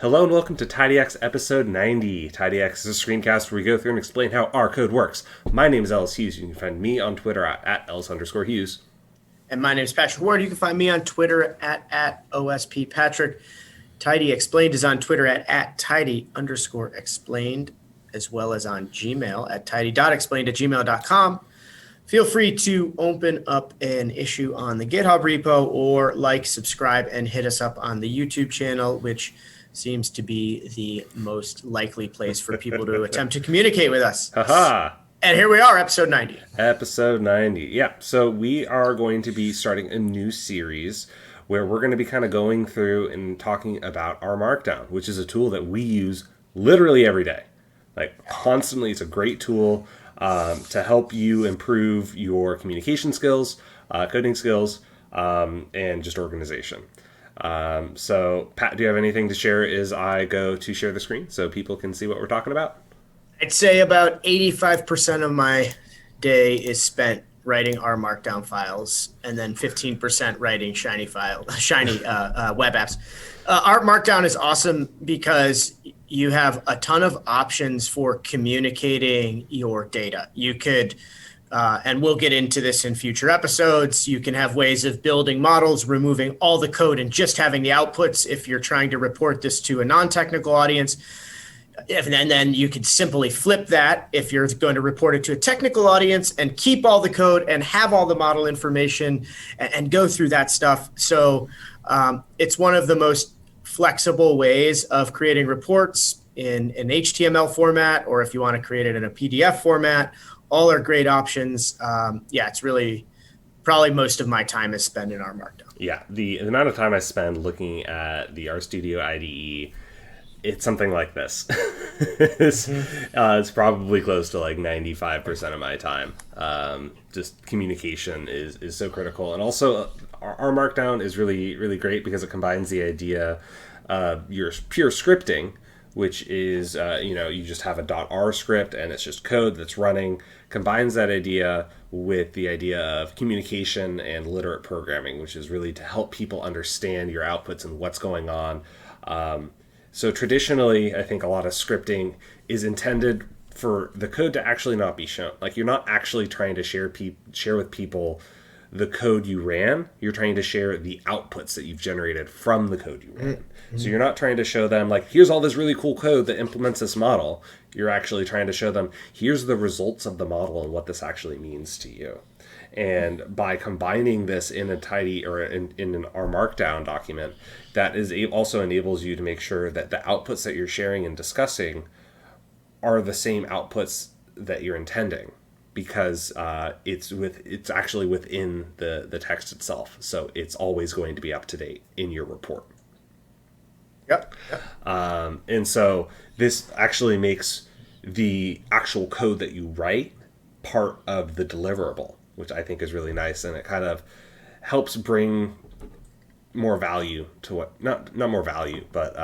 Hello and welcome to TidyX episode 90. TidyX is a screencast where we go through and explain how our code works. My name is Ellis Hughes. You can find me on Twitter at Ellis_Hughes. And my name is Patrick Ward. You can find me on Twitter at OSPPatrick. Tidy Explained is on Twitter at Tidy_explained, as well as on Gmail at tidy.explained@gmail.com. Feel free to open up an issue on the GitHub repo or subscribe, and hit us up on the YouTube channel, which seems to be the most likely place for people to attempt to communicate with us. Haha! And here we are, episode 90. Episode 90. Yeah, so we are going to be starting a new series where we're going to be kind of going through and talking about Rmarkdown, which is a tool that we use literally every day. Like, constantly. It's a great tool to help you improve your communication skills, coding skills, and just organization. So, Pat, do you have anything to share as I go to share the screen so people can see what we're talking about? I'd say about 85% of my day is spent writing Rmarkdown files, and then 15% writing shiny web apps. Rmarkdown is awesome because you have a ton of options for communicating your data. You could, and we'll get into this in future episodes, you can have ways of building models, removing all the code and just having the outputs if you're trying to report this to a non-technical audience. And then you could simply flip that if you're going to report it to a technical audience and keep all the code and have all the model information and go through that stuff. So it's one of the most flexible ways of creating reports in an HTML format, or if you want to create it in a PDF format. All are great options. It's really probably most of my time is spent in Rmarkdown. Yeah, the amount of time I spend looking at the RStudio IDE, it's something like this. It's probably close to like 95% of my time. Just communication is so critical. And also, Rmarkdown is really, really great because it combines the idea of your pure scripting, which is, you just have a .r script and it's just code that's running, combines that idea with the idea of communication and literate programming, which is really to help people understand your outputs and what's going on. So traditionally, I think a lot of scripting is intended for the code to actually not be shown. Like, you're not actually trying to share with people the code you ran. You're trying to share the outputs that you've generated from the code you ran. Mm-hmm. So you're not trying to show them, like, here's all this really cool code that implements this model. You're actually trying to show them, here's the results of the model and what this actually means to you. And by combining this in a tidy or in an Rmarkdown document, that is also enables you to make sure that the outputs that you're sharing and discussing are the same outputs that you're intending, because it's actually within the text itself. So it's always going to be up to date in your report. Yep. And so this actually makes the actual code that you write part of the deliverable, which I think is really nice, and it kind of helps bring more value to what, not more value, but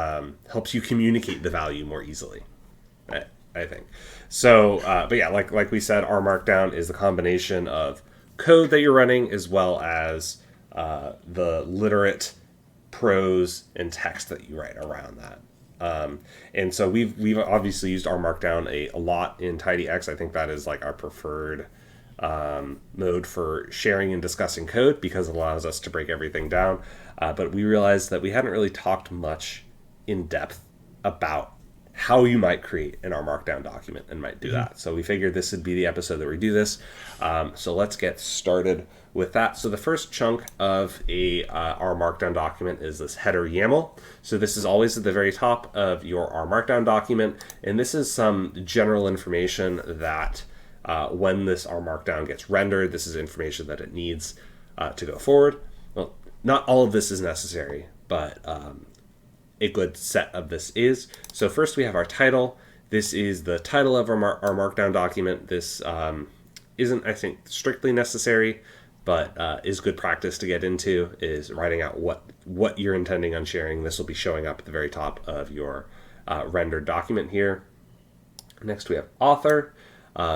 helps you communicate the value more easily, I think. So, but yeah, like we said, Rmarkdown is the combination of code that you're running as well as the literate prose and text that you write around that. And so we've obviously used Rmarkdown a lot in TidyX. I think that is like our preferred mode for sharing and discussing code because it allows us to break everything down. But we realized that we hadn't really talked much in depth about how you might create an Rmarkdown document and might do that. So we figured this would be the episode that we do this. So let's get started with that. So the first chunk of a Rmarkdown document is this header YAML. So this is always at the very top of your Rmarkdown document. And this is some general information that when this Rmarkdown gets rendered, this is information that it needs to go forward. Well, not all of this is necessary, but a good set of this is. So first we have our title. This is the title of our Markdown document. This isn't, I think, strictly necessary, but is good practice to get into, is writing out what you're intending on sharing. This will be showing up at the very top of your rendered document here. Next we have author.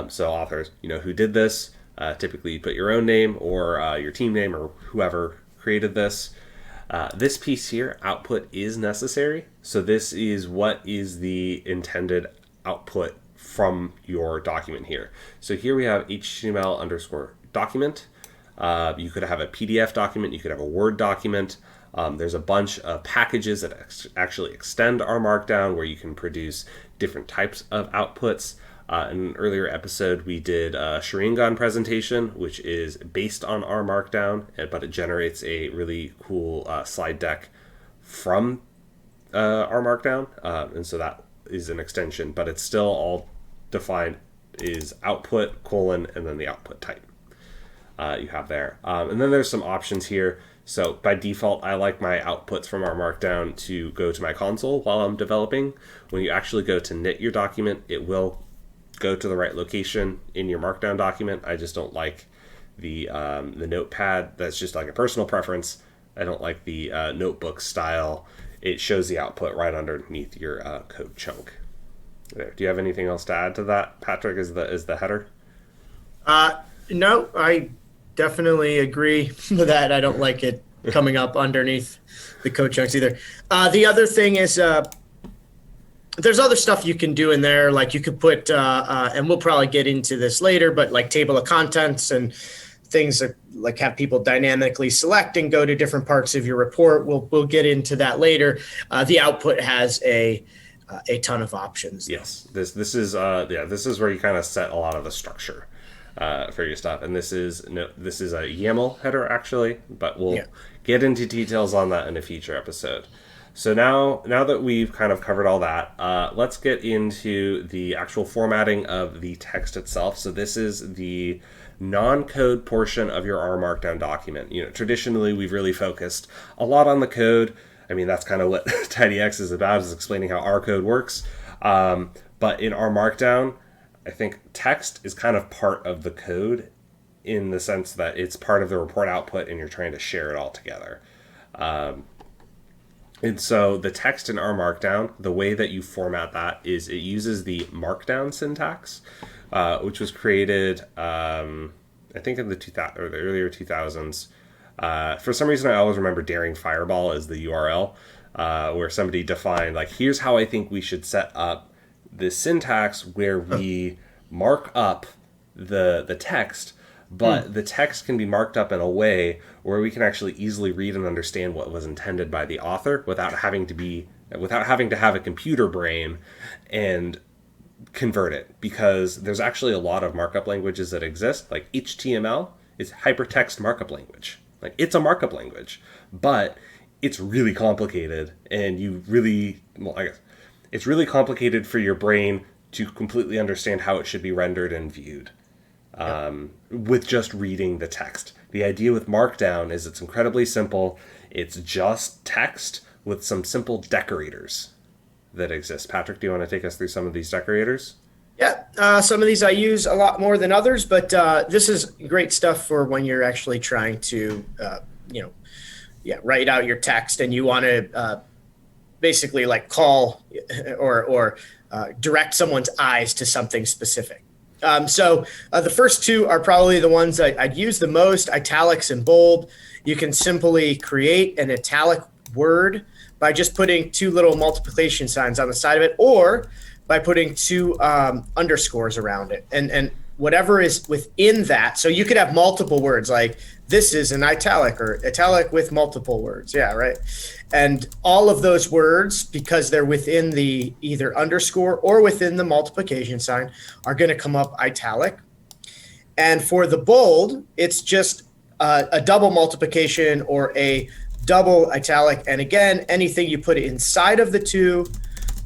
So authors, who did this. Typically you put your own name or your team name or whoever created this. This piece here, output is necessary. So this is what is the intended output from your document here. So here we have HTML underscore document. You could have a PDF document. You could have a Word document. There's a bunch of packages that actually extend Rmarkdown where you can produce different types of outputs. In an earlier episode, we did a Sharingan presentation, which is based on Rmarkdown, but it generates a really cool slide deck from Rmarkdown. And so that is an extension, but it's still all defined is output, colon, and then the output type you have there. And then there's some options here. So by default, I like my outputs from Rmarkdown to go to my console while I'm developing. When you actually go to knit your document, it will go to the right location in your Markdown document. I just don't like the notepad. That's just like a personal preference. I don't like the notebook style. It shows the output right underneath your code chunk. There. Do you have anything else to add to that, Patrick? Is the header? No, I definitely agree with that. I don't like it coming up underneath the code chunks either. The other thing is there's other stuff you can do in there. Like you could put, and we'll probably get into this later, but like table of contents and things that like have people dynamically select and go to different parts of your report. We'll get into that later. The output has a ton of options. Yes, this is where you kind of set a lot of the structure for your stuff, and this is a YAML header actually, but we'll get into details on that in a future episode. So now that we've kind of covered all that, let's get into the actual formatting of the text itself. So this is the non-code portion of your Rmarkdown document. Traditionally we've really focused a lot on the code. I mean, that's kind of what TidyX is about, is explaining how our code works. But in Rmarkdown, I think text is kind of part of the code in the sense that it's part of the report output and you're trying to share it all together. And so the text in Rmarkdown, the way that you format that is it uses the Markdown syntax, which was created, I think in the earlier 2000s. For some reason, I always remember Daring Fireball as the URL, where somebody defined, like, here's how I think we should set up the syntax where we mark up the text, but the text can be marked up in a way where we can actually easily read and understand what was intended by the author without having to have a computer brain and convert it, because there's actually a lot of markup languages that exist. Like HTML is hypertext markup language. Like, it's a markup language, but it's really complicated, and it's really complicated for your brain to completely understand how it should be rendered and viewed with just reading the text. The idea with Markdown is it's incredibly simple. It's just text with some simple decorators that exist. Patrick, do you want to take us through some of these decorators? Yeah, some of these I use a lot more than others, but this is great stuff for when you're actually trying to, write out your text and you want to basically like call or direct someone's eyes to something specific. So the first two are probably the ones I'd use the most, italics and bold. You can simply create an italic word by just putting two little multiplication signs on the side of it, or by putting two underscores around it. And whatever is within that, so you could have multiple words, like this is an italic or italic with multiple words. Yeah, right. And all of those words, because they're within the either underscore or within the multiplication sign, are going to come up italic. And for the bold, it's just a double multiplication or a double italic. And again, anything you put inside of the two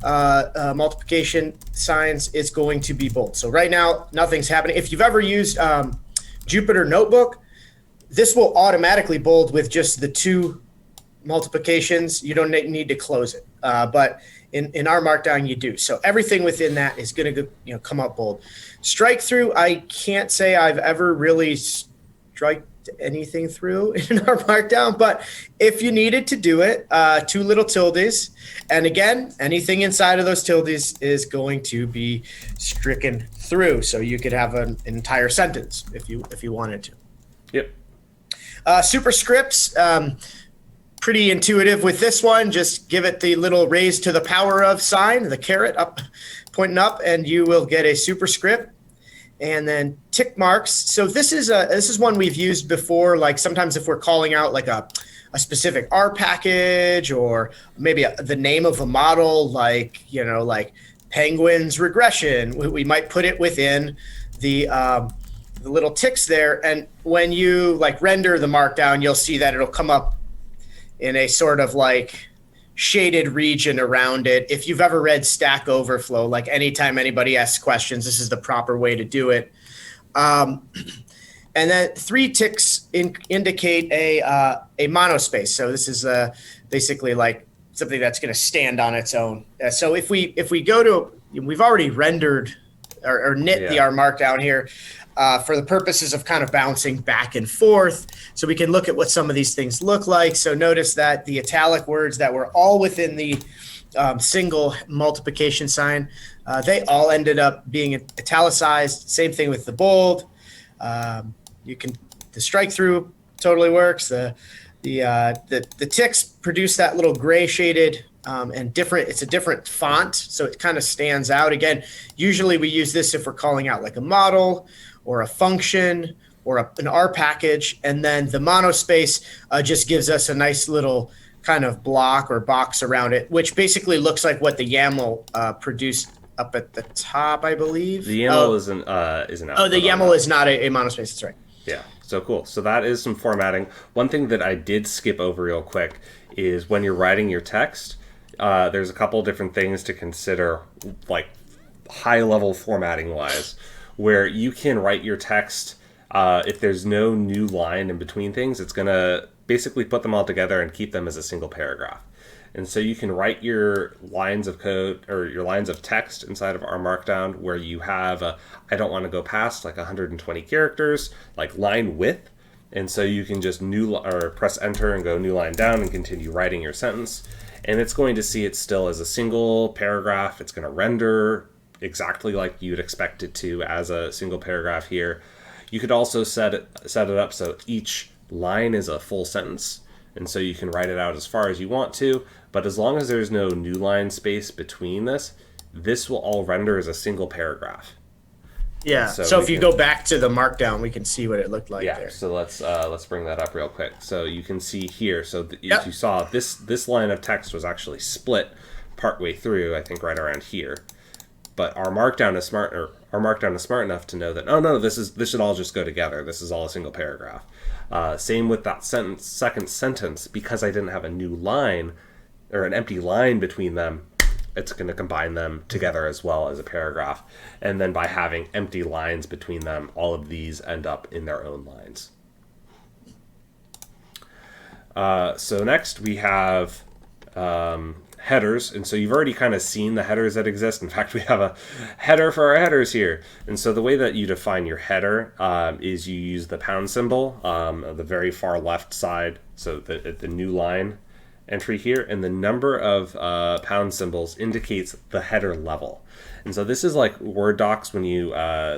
multiplication signs is going to be bold. So right now, nothing's happening. If you've ever used Jupyter Notebook, this will automatically bold with just the two multiplications. You don't need to close it. But in our Markdown, you do. So everything within that is going to come up bold. Strike through, I can't say I've ever really striked anything through in our Markdown, but if you needed to do it, two little tildes, and again, anything inside of those tildes is going to be stricken through. So you could have an entire sentence if you wanted to. Yep. Superscripts, pretty intuitive with this one. Just give it the little raise to the power of sign, the caret up, pointing up, and you will get a superscript. And then tick marks. So this is one we've used before. Like sometimes if we're calling out like a specific R package or maybe the name of a model, like Penguin's regression, we might put it within the little ticks there. And when you like render the markdown, you'll see that it'll come up in a sort of like shaded region around it. If you've ever read Stack Overflow, like anytime anybody asks questions, this is the proper way to do it. And then 3 ticks indicate a monospace. So this is basically like something that's going to stand on its own. So if we go to, we've already rendered or knit the Rmarkdown here for the purposes of kind of bouncing back and forth. So we can look at what some of these things look like. So notice that the italic words that were all within the single multiplication sign, they all ended up being italicized. Same thing with the bold. The strike through totally works. The ticks produce that little gray shaded and different. It's a different font, so it kind of stands out. Again, usually we use this if we're calling out like a model or a function or an R package, and then the monospace just gives us a nice little kind of block or box around it, which basically looks like what the YAML produced up at the top, I believe. The YAML is an Oh, the YAML is not a monospace. That's right. Yeah, so cool. So that is some formatting. One thing that I did skip over real quick is when you're writing your text, there's a couple different things to consider, like high-level formatting-wise, where you can write your text. If there's no new line in between things, it's going to basically put them all together and keep them as a single paragraph. And so you can write your lines of code or your lines of text inside of Rmarkdown where you have I don't want to go past like 120 characters, like line width. And so you can just press enter and go new line down and continue writing your sentence. And it's going to see it still as a single paragraph. It's going to render exactly like you'd expect it to as a single paragraph here. You could also set it up so each line is a full sentence. And so you can write it out as far as you want to, but as long as there's no new line space between this will all render as a single paragraph. Yeah. So if you go back to the Markdown, we can see what it looked like there. So let's bring that up real quick. So you can see here. So as you saw, this line of text was actually split partway through. I think right around here. But Rmarkdown is smart enough to know that no, this should all just go together. This is all a single paragraph. Same with that second sentence. Because I didn't have a new line or an empty line between them, it's going to combine them together as well as a paragraph. And then by having empty lines between them, all of these end up in their own lines. So next we have headers. And so you've already kind of seen the headers that exist. In fact, we have a header for our headers here. And so the way that you define your header is you use the pound symbol on the very far left side. So the new line entry here, and the number of pound symbols indicates the header level. And so this is like Word docs when you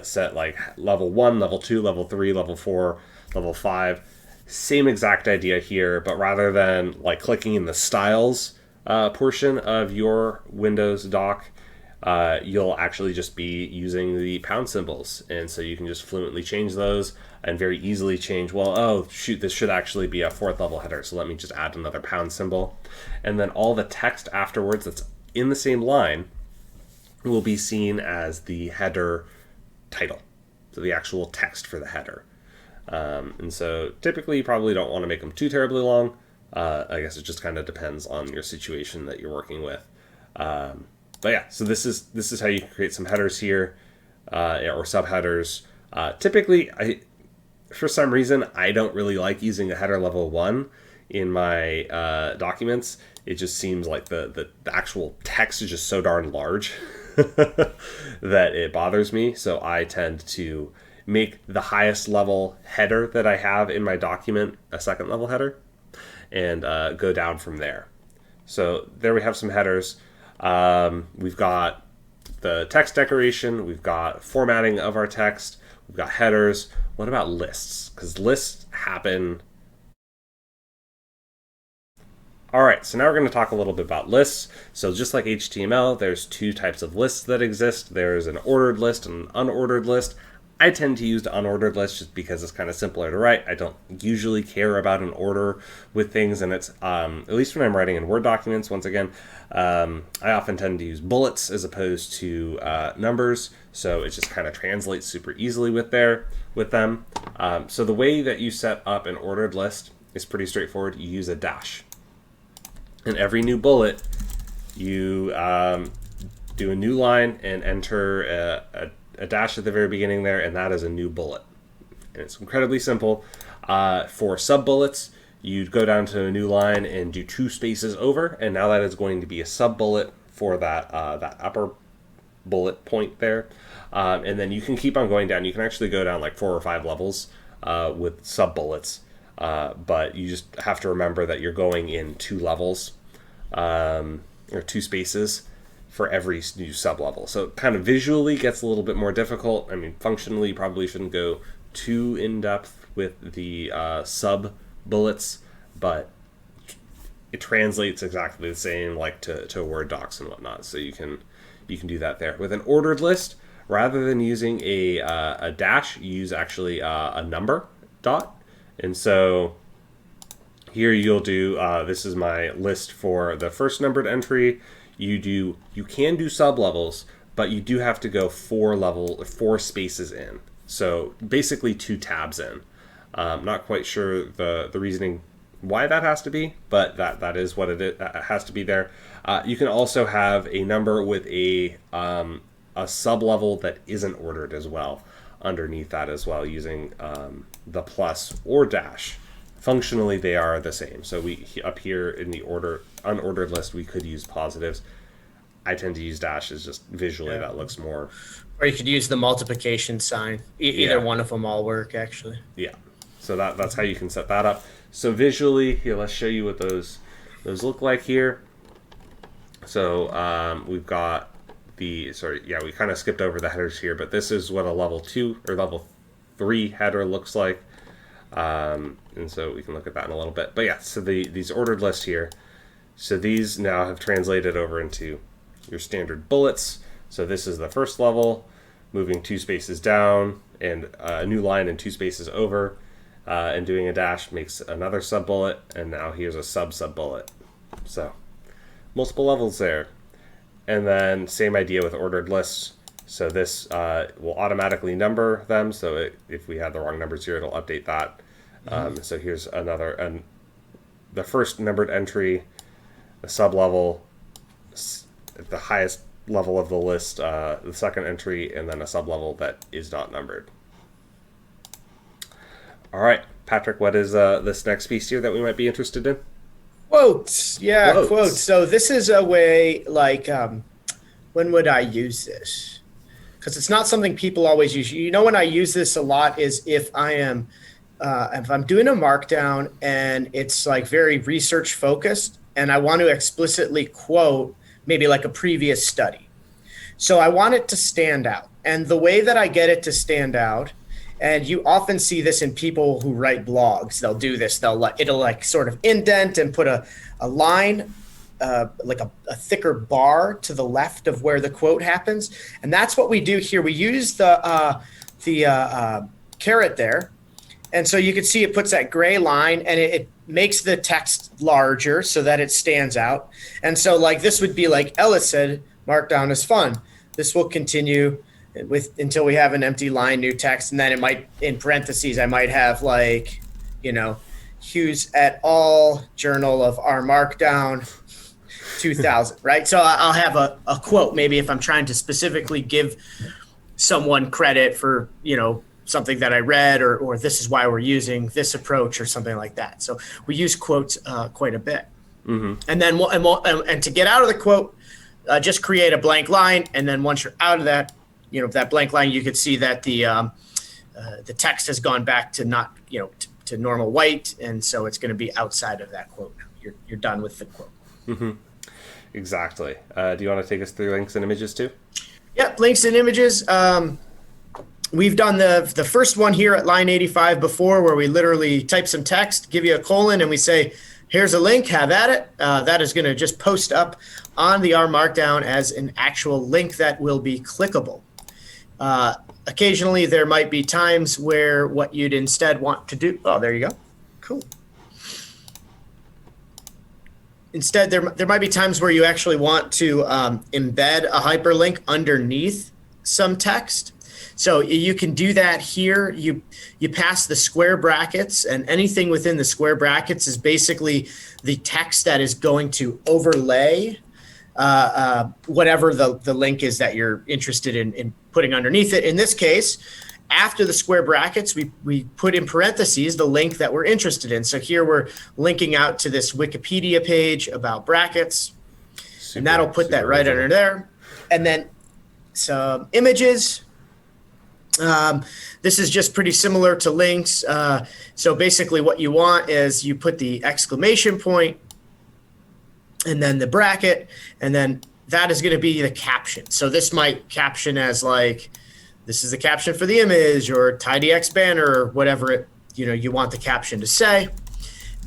set like level 1, level 2, level 3, level 4, level 5. Same exact idea here, but rather than like clicking in the styles portion of your Windows doc, you'll actually just be using the pound symbols. And so you can just fluently change those and very easily change, well, oh, shoot, this should actually be a 4th level header. So let me just add another pound symbol. And then all the text afterwards that's in the same line will be seen as the header title. So the actual text for the header. And so typically you probably don't want to make them too terribly long. I guess it just kind of depends on your situation that you're working with. But yeah, so this is how you can create some headers here, or subheaders. Typically, for some reason, I don't really like using a header level 1 in my documents. It just seems like the actual text is just so darn large that it bothers me. So I tend to make the highest level header that I have in my document a 2nd level header, and go down from there. So there we have some headers. We've got the text decoration, we've got formatting of our text, we've got headers. What about lists? Because lists happen All right, so now we're going to talk a little bit about lists. So just like HTML, there's two types of lists that exist. There's an ordered list and an unordered list. I tend to use the unordered list just because it's kind of simpler to write. I don't usually care about an order with things, and it's, at least when I'm writing in Word documents, once again, I often tend to use bullets as opposed to numbers, so it just kind of translates super easily with them. So the way that you set up an ordered list is pretty straightforward. You use a dash. In every new bullet, you do a new line and enter a dash at the very beginning there, and that is a new bullet. And it's incredibly simple. For sub-bullets, you'd go down to a new line and do 2 spaces over, and now that is going to be a sub-bullet for that upper bullet point there. And then you can keep on going down. You can actually go down like 4 or 5 levels with sub-bullets. But you just have to remember that you're going in 2 levels or 2 spaces for every new sub-level. So it kind of visually gets a little bit more difficult. I mean, functionally, you probably shouldn't go too in-depth with the sub-bullets, but it translates exactly the same like to Word docs and whatnot. So you can do that there. With an ordered list, rather than using a dash, you use actually a number dot. And so here you'll do, this is my list for the first numbered entry. You can do sub-levels, but you do have to go 4 spaces in. So basically 2 tabs in. Not quite sure the reasoning why that has to be, but that is what it has to be there. You can also have a number with a sub-level that isn't ordered as well underneath that as well, using the plus or dash. Functionally, they are the same. So we up here in the unordered list, we could use positives. I tend to use dashes just visually. That looks more. Or you could use the multiplication sign. Either one of them all work, actually. Yeah. So that's how you can set that up. So visually, here, let's show you what those look like here. So we've got we kind of skipped over the headers here, but this is what a level 2 or level 3 header looks like. And so we can look at that in a little bit. But yeah, so these ordered lists here, so these now have translated over into your standard bullets. So this is the first level, moving 2 spaces down, and a new line and 2 spaces over, and doing a dash makes another sub-bullet, and now here's a sub-bullet. So multiple levels there. And then same idea with ordered lists. So this will automatically number them. So if we had the wrong numbers here, it'll update that. So here's another, the first numbered entry, the sub-level, the highest level of the list, the second entry, and then a sub-level that is not numbered. All right, Patrick, what is this next piece here that we might be interested in? Quotes. Yeah, quotes. So this is a way, like, when would I use this? Because it's not something people always use. You know, when I use this a lot is if I'm doing a markdown and it's like very research focused and I want to explicitly quote maybe like a previous study. So I want it to stand out. And the way that I get it to stand out, and you often see this in people who write blogs, they'll do this. It'll like sort of indent and put a line, like a thicker bar to the left of where the quote happens. And that's what we do here. We use the caret there. And so you can see it puts that gray line and it makes the text larger so that it stands out. And so like this would be like Ellis said, Markdown is fun. This will continue until we have an empty line, new text. And then it might, in parentheses, I might have like, Hughes et al. Journal of Rmarkdown 2000, right? So I'll have a quote, maybe if I'm trying to specifically give someone credit for, something that I read, or this is why we're using this approach or something like that. So we use quotes quite a bit. Mm-hmm. And then and to get out of the quote, just create a blank line. And then once you're out of that, that blank line, you could see that the text has gone back to not, to normal white. And so it's going to be outside of that quote. You're done with the quote. Mm-hmm. Exactly. Do you want to take us through links and images too? Yep. Links and images. We've done the first one here at line 85 before, where we literally type some text, give you a colon, and we say, here's a link, have at it. That is going to just post up on the Rmarkdown as an actual link that will be clickable. Occasionally, there might be times where what you'd instead want to do, oh, there you go. Cool. Instead, there might be times where you actually want to embed a hyperlink underneath some text. So you can do that here. You pass the square brackets, and anything within the square brackets is basically the text that is going to overlay whatever the link is that you're interested in putting underneath it. In this case, after the square brackets, we put in parentheses the link that we're interested in. So here we're linking out to this Wikipedia page about brackets, and that'll put that right under there. And then some images. This is just pretty similar to links. So basically what you want is you put the exclamation point and then the bracket, and then that is going to be the caption. So this might caption as like, this is the caption for the image, or TidyX banner, or whatever you want the caption to say.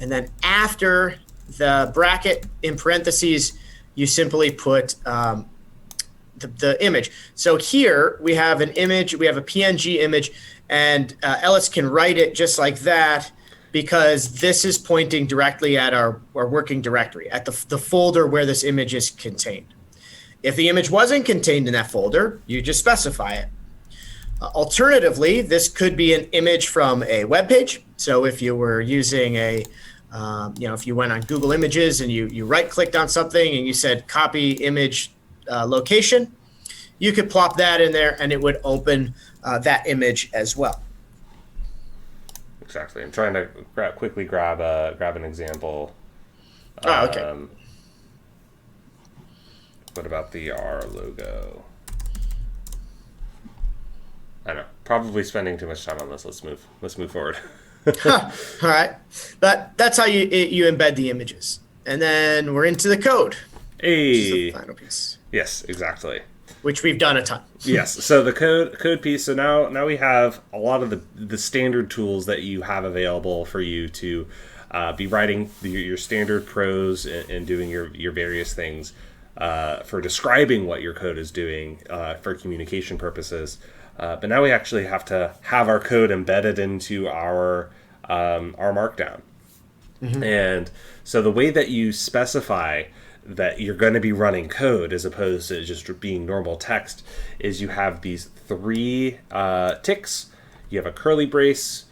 And then after the bracket in parentheses, you simply put the image. So here we have an image, we have a PNG image, and Ellis can write it just like that because this is pointing directly at our working directory, at the folder where this image is contained. If the image wasn't contained in that folder, you just specify it. Alternatively, this could be an image from a web page. So if you were using if you went on Google Images and you right-clicked on something and you said copy image location, you could plop that in there and it would open that image as well. Exactly. I'm trying to quickly grab an example. Okay. What about the R logo? I know. Probably spending too much time on this. Let's move forward. All right. But that's how you embed the images. And then we're into the code. Hey. Which is the final piece. Yes, exactly. Which we've done a ton. Yes. So the code piece. So now we have a lot of the standard tools that you have available for you to be writing your standard prose and doing your various things for describing what your code is doing for communication purposes. But now we actually have to have our code embedded into our Markdown. Mm-hmm. And so the way that you specify that you're going to be running code as opposed to just being normal text is you have these three ticks. You have a curly brace,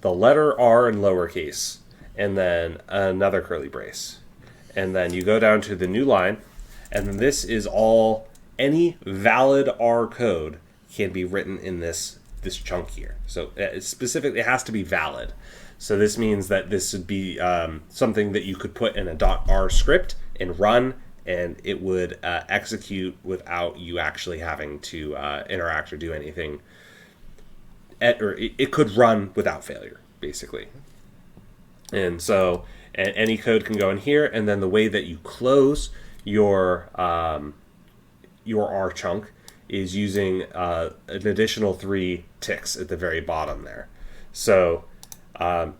the letter R in lowercase, and then another curly brace. And then you go down to the new line, and then this is all, any valid R code can be written in this chunk here. So it has to be valid. So this means that this would be something that you could put in a .r script and run, and it would execute without you actually having to interact or do anything. Or it could run without failure, basically. And so any code can go in here, and then the way that you close your R chunk is using an additional 3 ticks at the very bottom there. So, and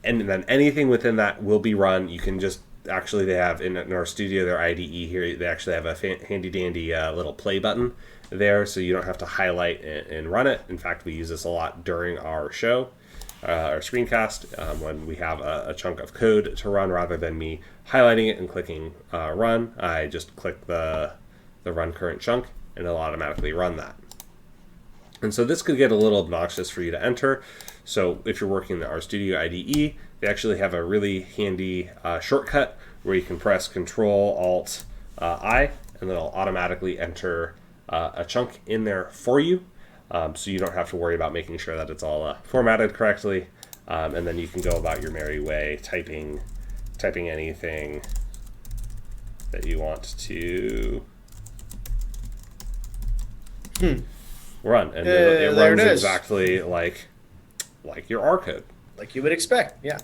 then anything within that will be run. You can just, actually they have in our studio, their IDE here, they actually have a handy dandy little play button there, so you don't have to highlight and run it. In fact, we use this a lot during our show, our screencast, when we have a chunk of code to run. Rather than me highlighting it and clicking run, I just click the run current chunk, and it'll automatically run that. And so this could get a little obnoxious for you to enter. So if you're working in the RStudio IDE, they actually have a really handy shortcut where you can press Control-Alt-I, and then it'll automatically enter a chunk in there for you. So you don't have to worry about making sure that it's all formatted correctly. And then you can go about your merry way, typing anything that you want to run, and it runs exactly like your R code, like you would expect. Yeah.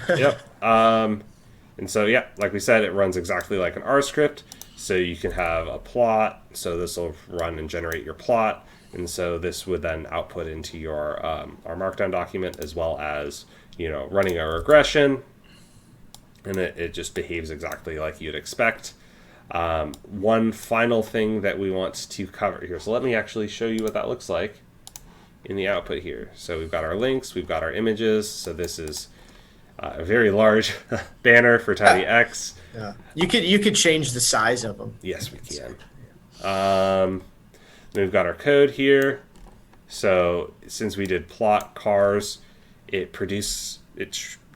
Yep. And so like we said, it runs exactly like an R script. So you can have a plot. So this will run and generate your plot, and so this would then output into your our Markdown document, as well as running a regression. and it just behaves exactly like you'd expect. One final thing that we want to cover here. So let me actually show you what that looks like in the output here. So we've got our links, we've got our images. So this is a very large banner for TidyX. Yeah. You could change the size of them. Yes, we can. We've got our code here. So since we did plot cars, it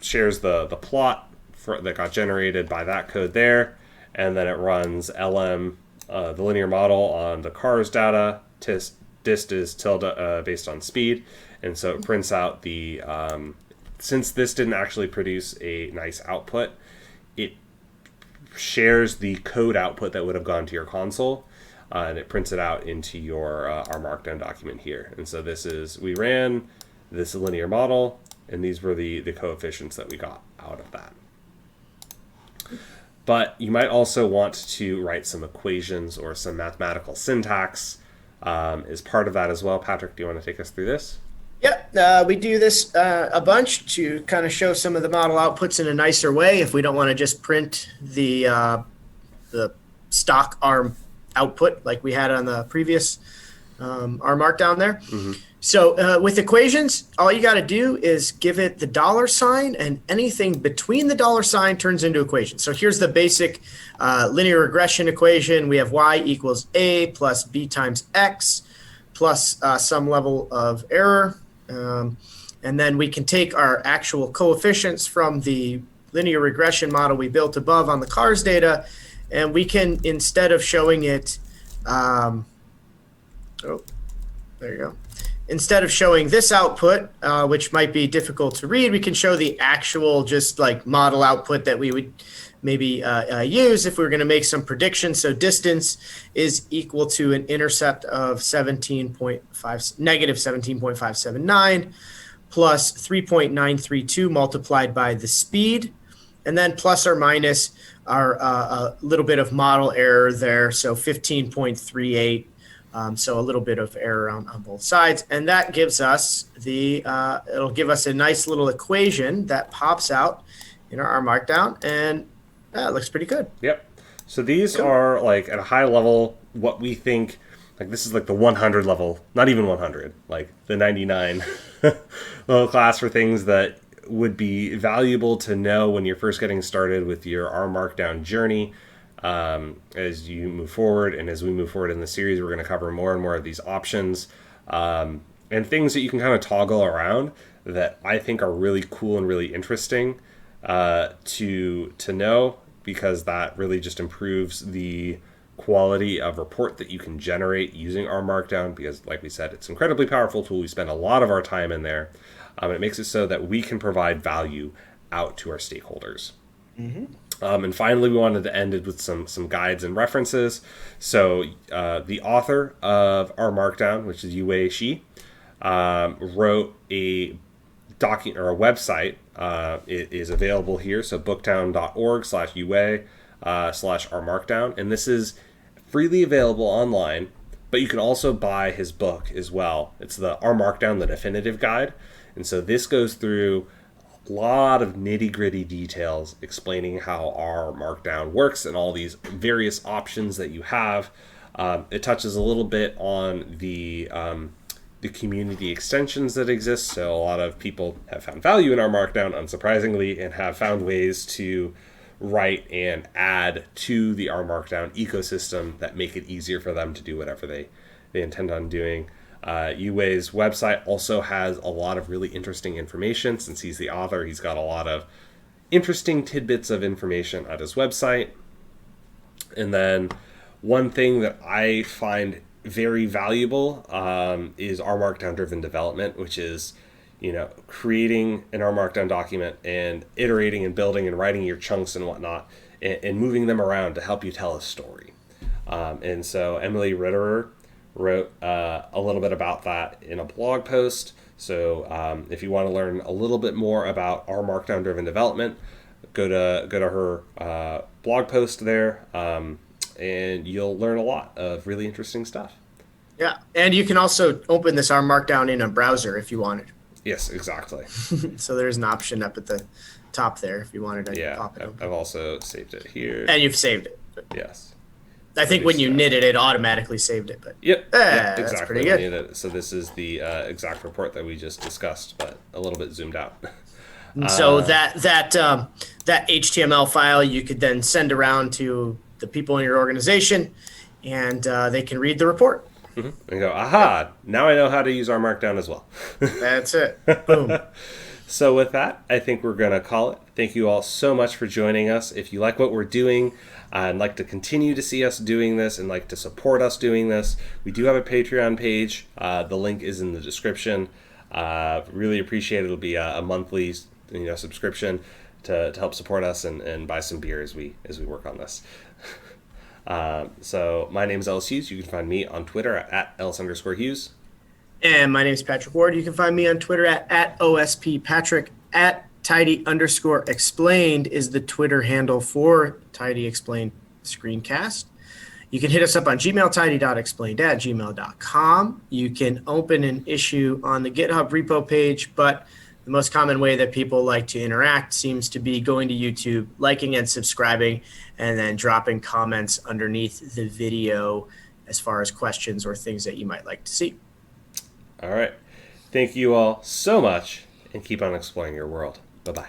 shares the plot that got generated by that code there, and then it runs lm, the linear model, on the cars data. Dist is tilde based on speed, and so it prints out the since this didn't actually produce a nice output, it shares the code output that would have gone to your console, and it prints it out into your Rmarkdown document here. And so we ran this linear model, and these were the coefficients that we got out of that. But you might also want to write some equations or some mathematical syntax as part of that as well. Patrick, do you want to take us through this? Yep, we do this a bunch to kind of show some of the model outputs in a nicer way if we don't want to just print the stock ARM output like we had on the previous Rmarkdown there. Mm-hmm. So with equations, all you got to do is give it the $sign, and anything between the $sign turns into equations. So here's the basic linear regression equation. We have y equals a plus b times x plus some level of error. And then we can take our actual coefficients from the linear regression model we built above on the cars data, and we can, instead of showing it, there you go. Instead of showing this output, which might be difficult to read, we can show the actual just like model output that we would maybe use if we were going to make some predictions. So distance is equal to an intercept of negative 17.579 plus 3.932 multiplied by the speed, and then plus or minus our a little bit of model error there, so 15.38. So a little bit of error on both sides. And that gives us it'll give us a nice little equation that pops out in our Rmarkdown, and it looks pretty good. Yep. So these are like at a high level what we think, like this is like the 100 level, not even 100, like the 99 level class for things that would be valuable to know when you're first getting started with your Rmarkdown journey. As you move forward, and as we move forward in the series, we're going to cover more and more of these options and things that you can kind of toggle around that I think are really cool and really interesting to know, because that really just improves the quality of report that you can generate using Rmarkdown, because like we said, it's an incredibly powerful tool. We spend a lot of our time in there. It makes it so that we can provide value out to our stakeholders. Mm-hmm. And finally, we wanted to end it with some guides and references. So the author of Rmarkdown, which is Yue Shi, wrote a document or a website. It is available here. So bookdown.org/Yue/Rmarkdown. And this is freely available online, but you can also buy his book as well. It's the Rmarkdown, the Definitive Guide. And so this goes through a lot of nitty-gritty details explaining how Rmarkdown works and all these various options that you have. It touches a little bit on the community extensions that exist. So a lot of people have found value in Rmarkdown, unsurprisingly, and have found ways to write and add to the Rmarkdown ecosystem that make it easier for them to do whatever they intend on doing. Yue's website also has a lot of really interesting information. Since he's the author, he's got a lot of interesting tidbits of information at his website. And then one thing that I find very valuable is Rmarkdown driven development, which is, creating an Rmarkdown document and iterating and building and writing your chunks and whatnot, and moving them around to help you tell a story. And so Emily Riederer wrote a little bit about that in a blog post. So if you want to learn a little bit more about Rmarkdown driven development, go to her blog post there, and you'll learn a lot of really interesting stuff. Yeah, and you can also open this Rmarkdown in a browser if you wanted. Yes, exactly. So there's an option up at the top there if you wanted to Yeah, pop it open. I've also saved it here. And you've saved it. Yes. I think when you knit it, it automatically saved it. But Yep, that's exactly. pretty good. So this is the exact report that we just discussed, but a little bit zoomed out. And so that HTML file you could then send around to the people in your organization, and they can read the report. And go, aha! Now I know how to use Rmarkdown as well. That's it. Boom. So with that, I think we're going to call it. Thank you all so much for joining us. If you like what we're doing and like to continue to see us doing this and like to support us doing this, we do have a Patreon page. The link is in the description. Really appreciate it. It'll be a monthly subscription to help support us and buy some beer as we work on this. So my name is Ellis Hughes. You can find me on Twitter at Ellis_Hughes. And my name is Patrick Ward. You can find me on Twitter at OSPPatrick. At Tidy_explained is the Twitter handle for Tidy Explained Screencast. You can hit us up on Gmail, tidy.explained@gmail.com. You can open an issue on the GitHub repo page, but the most common way that people like to interact seems to be going to YouTube, liking and subscribing, and then dropping comments underneath the video as far as questions or things that you might like to see. All right. Thank you all so much, and keep on exploring your world. Bye-bye.